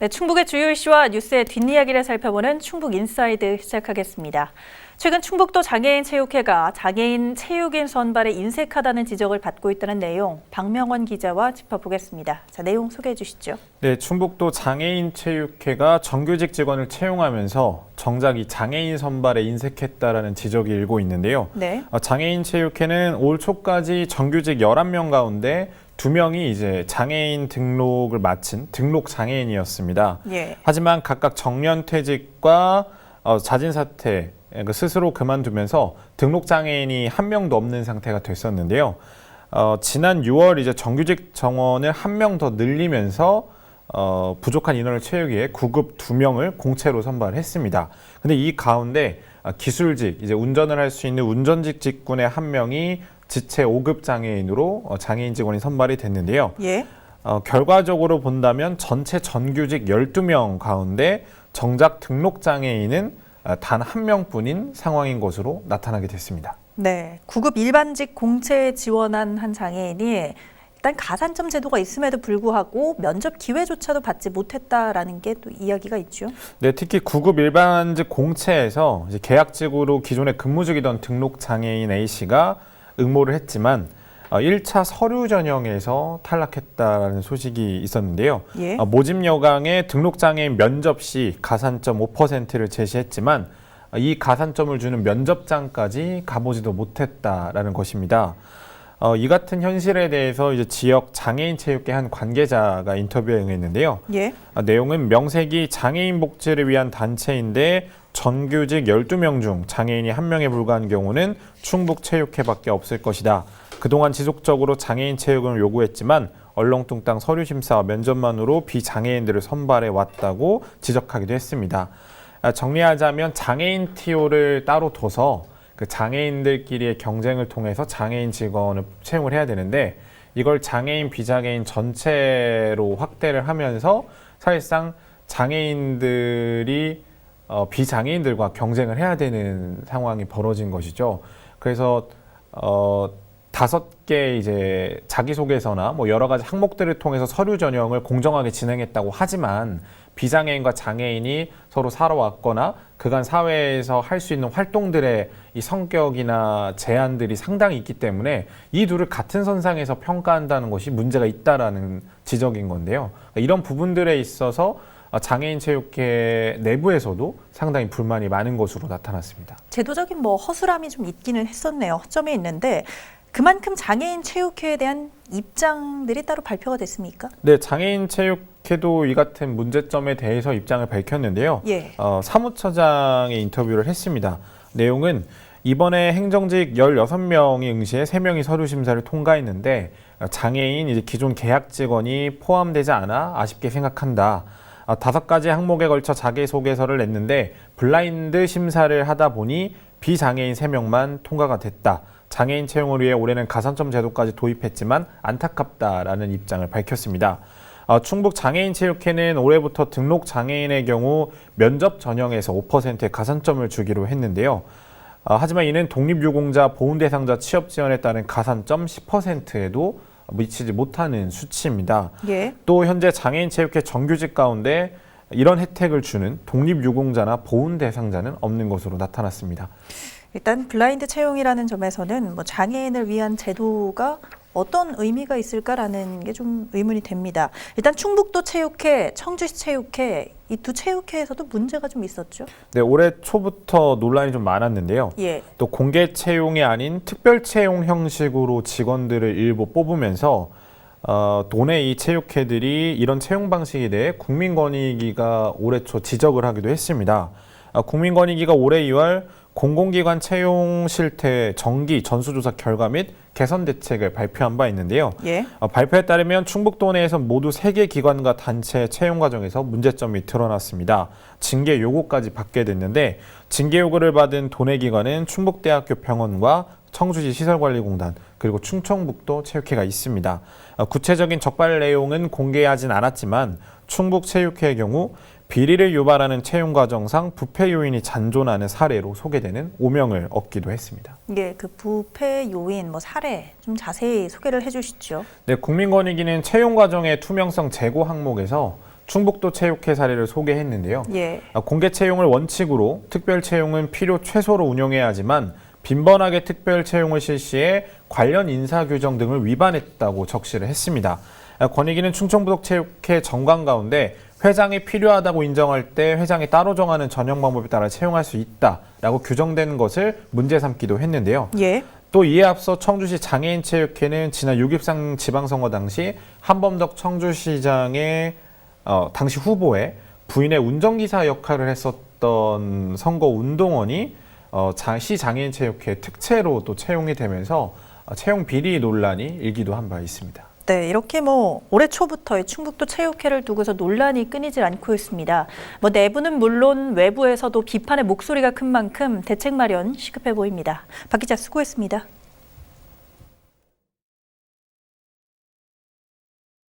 네, 충북의 주요 이슈와 뉴스의 뒷이야기를 살펴보는 충북 인사이드 시작하겠습니다. 최근 충북도 장애인 체육회가 장애인 체육인 선발에 인색하다는 지적을 받고 있다는 내용, 박명원 기자와 짚어보겠습니다. 자, 내용 소개해 주시죠. 네, 충북도 장애인 체육회가 정규직 직원을 채용하면서 정작 이 장애인 선발에 인색했다라는 지적이 일고 있는데요. 네. 장애인 체육회는 올 초까지 정규직 11명 가운데 2명이 이제 장애인 등록을 마친 등록 장애인이었습니다. 예. 하지만 각각 정년퇴직과 자진 사퇴, 스스로 그만두면서 등록 장애인이 1명도 없는 상태가 됐었는데요. 지난 6월 이제 정규직 정원을 1명 더 늘리면서 부족한 인원을 채우기 위해 구급 2명을 공채로 선발했습니다. 근데 이 가운데 기술직, 이제 운전을 할 수 있는 운전직 직군의 1명이 지체 5급 장애인으로 장애인 직원이 선발이 됐는데요. 예. 결과적으로 본다면 전체 정규직 12명 가운데 정작 등록 장애인은 단 1명뿐인 상황인 것으로 나타나게 됐습니다. 네, 구급 일반직 공채에 지원한 한 장애인이 일단 가산점 제도가 있음에도 불구하고 면접 기회조차도 받지 못했다라는 게 또 이야기가 있죠. 네, 특히 구급 일반직 공채에서 이제 계약직으로 기존에 근무 중이던 등록 장애인 A씨가 응모를 했지만 1차 서류 전형에서 탈락했다는 소식이 있었는데요. 예. 모집 여강에 등록 장애인 면접 시 가산점 5%를 제시했지만 이 가산점을 주는 면접장까지 가보지도 못했다라는 것입니다. 이 같은 현실에 대해서 이제 지역 장애인 체육회 한 관계자가 인터뷰에 응했는데요. 예. 내용은 명색이 장애인 복지를 위한 단체인데 정규직 12명 중 장애인이 1명에 불과한 경우는 충북체육회밖에 없을 것이다. 그동안 지속적으로 장애인 채용을 요구했지만 얼렁뚱땅 서류 심사와 면접만으로 비장애인들을 선발해 왔다고 지적하기도 했습니다. 정리하자면 장애인 TO를 따로 둬서 그 장애인들끼리의 경쟁을 통해서 장애인 직원을 채용을 해야 되는데 이걸 장애인, 비장애인 전체로 확대를 하면서 사실상 장애인들이 비장애인들과 경쟁을 해야 되는 상황이 벌어진 것이죠. 그래서 5개 이제 자기소개서나 뭐 여러 가지 항목들을 통해서 서류 전형을 공정하게 진행했다고 하지만 비장애인과 장애인이 서로 살아왔거나 그간 사회에서 할 수 있는 활동들의 이 성격이나 제한들이 상당히 있기 때문에 이 둘을 같은 선상에서 평가한다는 것이 문제가 있다라는 지적인 건데요. 이런 부분들에 있어서 장애인 체육회 내부에서도 상당히 불만이 많은 것으로 나타났습니다. 제도적인 허술함이 좀 있기는 했었네요. 허점이 있는데 그만큼 장애인 체육회에 대한 입장들이 따로 발표가 됐습니까? 네, 장애인 체육회도 이 같은 문제점에 대해서 입장을 밝혔는데요. 예. 사무처장의 인터뷰를 했습니다. 내용은 이번에 행정직 16명이 응시해 3명이 서류 심사를 통과했는데 장애인 이제 기존 계약 직원이 포함되지 않아 아쉽게 생각한다. 5가지 항목에 걸쳐 자기소개서를 냈는데 블라인드 심사를 하다 보니 비장애인 3명만 통과가 됐다. 장애인 채용을 위해 올해는 가산점 제도까지 도입했지만 안타깝다라는 입장을 밝혔습니다. 충북 장애인체육회는 올해부터 등록 장애인의 경우 면접 전형에서 5%의 가산점을 주기로 했는데요. 하지만 이는 독립유공자, 보훈대상자 취업 지원에 따른 가산점 10%에도 미치지 못하는 수치입니다. 예. 또 현재 장애인체육회 정규직 가운데 이런 혜택을 주는 독립유공자나 보훈대상자는 없는 것으로 나타났습니다. 일단 블라인드 채용이라는 점에서는 장애인을 위한 제도가 어떤 의미가 있을까라는 게 좀 의문이 됩니다. 일단 충북도 체육회, 청주시 체육회 이 두 체육회에서도 문제가 좀 있었죠. 네, 올해 초부터 논란이 좀 많았는데요. 예. 또 공개 채용이 아닌 특별 채용 형식으로 직원들을 일부 뽑으면서 도내 이 체육회들이 이런 채용 방식에 대해 국민권익위가 올해 초 지적을 하기도 했습니다. 국민권익위가 올해 2월 공공기관 채용 실태 정기 전수조사 결과 및 개선 대책을 발표한 바 있는데요. 예. 발표에 따르면 충북도 내에서 모두 3개 기관과 단체 채용 과정에서 문제점이 드러났습니다. 징계 요구까지 받게 됐는데 징계 요구를 받은 도내 기관은 충북대학교 병원과 청주시 시설관리공단 그리고 충청북도 체육회가 있습니다. 구체적인 적발 내용은 공개하진 않았지만 충북체육회의 경우 비리를 유발하는 채용 과정상 부패 요인이 잔존하는 사례로 소개되는 오명을 얻기도 했습니다. 예, 그 부패 요인, 사례 좀 자세히 소개를 해주시죠. 네, 국민권익위는 채용 과정의 투명성 제고 항목에서 충북도 체육회 사례를 소개했는데요. 예. 공개 채용을 원칙으로 특별 채용은 필요 최소로 운영해야 하지만 빈번하게 특별 채용을 실시해 관련 인사 규정 등을 위반했다고 적시를 했습니다. 권익위는 충청부덕체육회 정관 가운데 회장이 필요하다고 인정할 때 회장이 따로 정하는 전형 방법에 따라 채용할 수 있다라고 규정되는 것을 문제 삼기도 했는데요. 예. 또 이에 앞서 청주시 장애인체육회는 지난 6.13 지방선거 당시 한범덕 청주시장의 당시 후보에 부인의 운전기사 역할을 했었던 선거 운동원이 시 장애인체육회 특채로 또 채용이 되면서 채용 비리 논란이 일기도 한 바 있습니다. 네, 이렇게 올해 초부터 이 충북도 체육회를 두고서 논란이 끊이질 않고 있습니다. 내부는 물론 외부에서도 비판의 목소리가 큰 만큼 대책 마련 시급해 보입니다. 박 기자 수고했습니다.